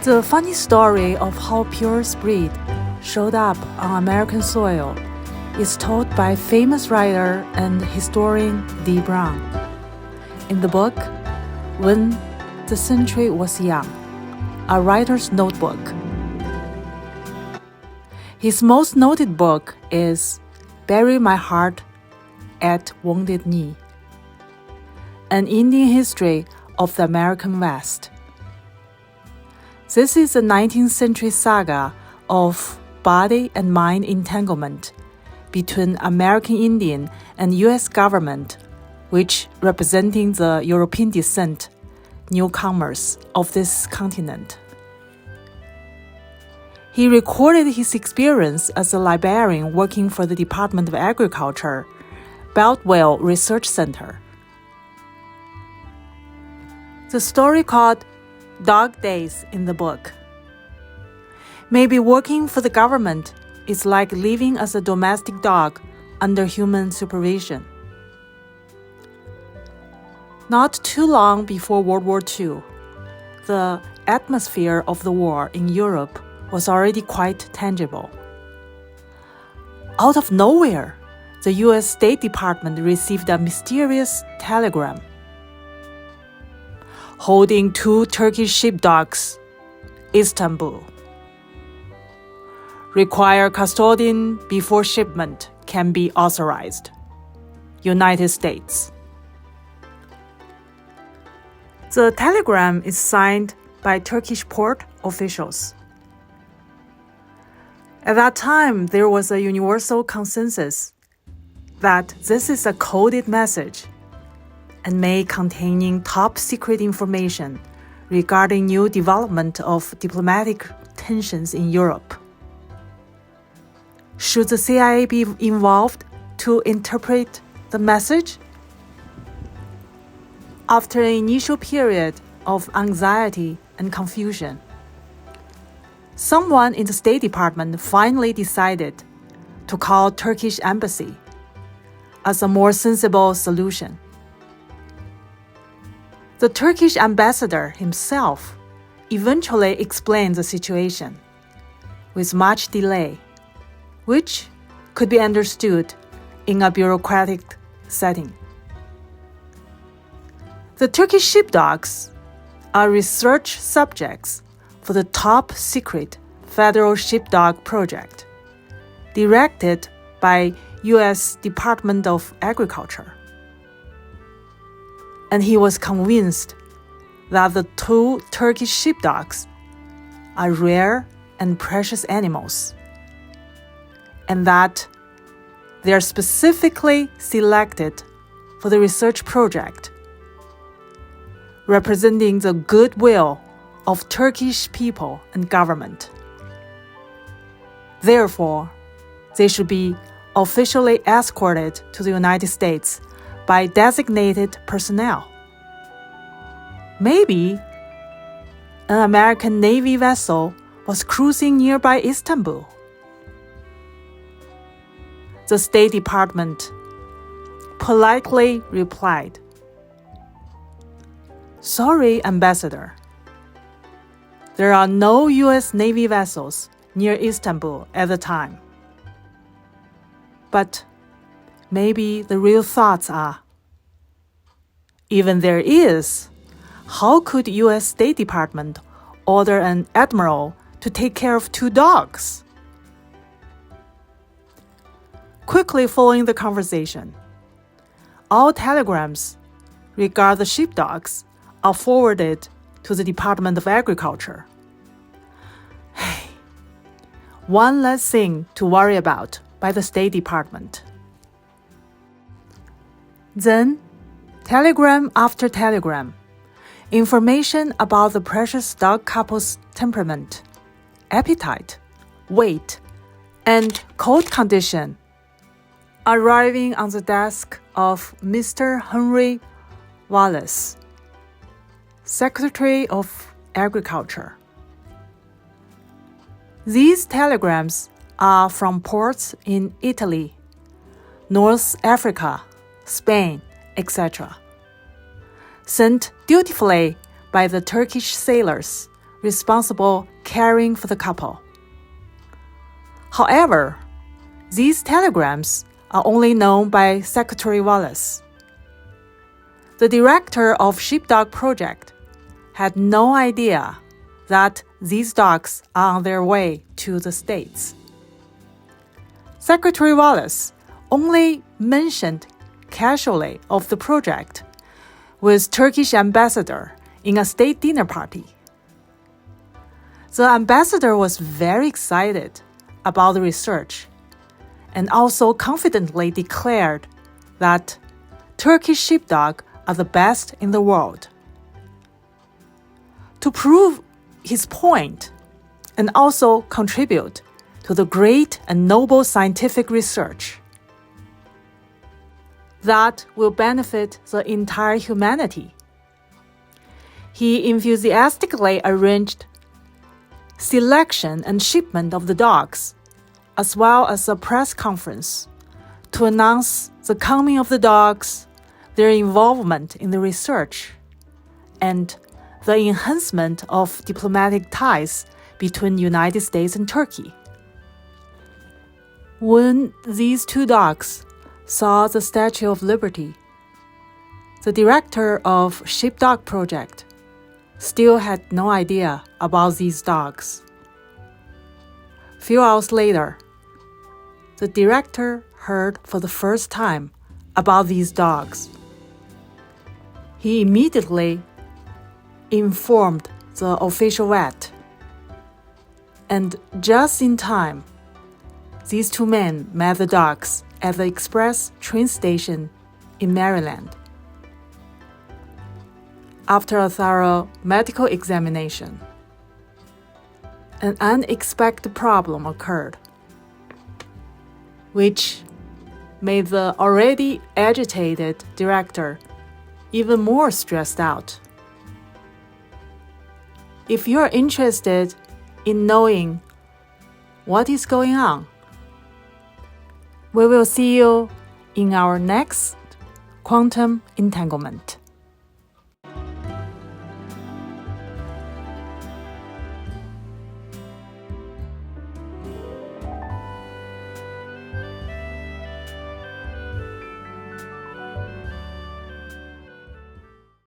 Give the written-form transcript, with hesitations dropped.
The funny story of how Pure's breed showed up on American soil is told by famous writer and historian D. Brown in the book When the Century Was Young, a writer's notebook. His most noted book is Bury My Heart at Wounded Knee, an Indian history of the American West. This is a 19th century saga of body and mind entanglement between American Indian and U.S. government, which representing the European descent newcomers of this continent. He recorded his experience as a librarian working for the Department of Agriculture, Beltwell Research Center. The story called Dog Days in the book. Maybe working for the government is like living as a domestic dog under human supervision. Not too long before World War II, the atmosphere of the war in Europe was already quite tangible. Out of nowhere, the U.S. State Department received a mysterious telegram holding 2 Turkish sheepdogs, Istanbul. Require custodian before shipment can be authorized. United States. The telegram is signed by Turkish port officials. At that time, there was a universal consensus that this is a coded message and may containing top secret information regarding new development of diplomatic tensions in Europe. Should the CIA be involved to interpret the message? After an initial period of anxiety and confusion, someone in the State Department finally decided to call Turkish embassy as a more sensible solution. The Turkish ambassador himself eventually explained the situation with much delay, which could be understood in a bureaucratic setting. The Turkish sheepdogs are research subjects for the top secret Federal Sheepdog Project, directed by U.S. Department of Agriculture. And he was convinced that the 2 Turkish sheepdogs are rare and precious animals, and that they are specifically selected for the research project, representing the goodwill of Turkish people and government. Therefore, they should be officially escorted to the United States by designated personnel. Maybe an American Navy vessel was cruising nearby Istanbul. The State Department politely replied, "Sorry, Ambassador. There are no U.S. Navy vessels near Istanbul at the time." But maybe the real thoughts are, even there is, how could U.S. State Department order an admiral to take care of 2 dogs? Quickly following the conversation, all telegrams regarding the sheepdogs are forwarded to the Department of Agriculture. Hey, one less thing to worry about by the State Department. Then, telegram after telegram, information about the precious dog couple's temperament, appetite, weight, and cold condition, arriving on the desk of Mr. Henry Wallace, Secretary of Agriculture. These telegrams are from ports in Italy, North Africa, Spain, etc., sent dutifully by the Turkish sailors responsible caring for the couple. However, these telegrams are only known by Secretary Wallace. The director of Sheepdog Project had no idea that these dogs are on their way to the States. Secretary Wallace only mentioned casually of the project with Turkish ambassador in a state dinner party. The ambassador was very excited about the research and also confidently declared that Turkish sheepdog are the best in the world. To prove his point and also contribute to the great and noble scientific research that will benefit the entire humanity, he enthusiastically arranged selection and shipment of the dogs, as well as a press conference to announce the coming of the dogs, their involvement in the research, and the enhancement of diplomatic ties between the United States and Turkey. When these two dogs saw the Statue of Liberty, the director of Sheepdog Project still had no idea about these dogs. Few hours later, the director heard for the first time about these dogs. He immediately informed the official vet, and just in time, these two men met the dogs at the express train station in Maryland. After a thorough medical examination, an unexpected problem occurred, which made the already agitated director even more stressed out. If you are interested in knowing what is going on, we will see you in our next Quantum Entanglement.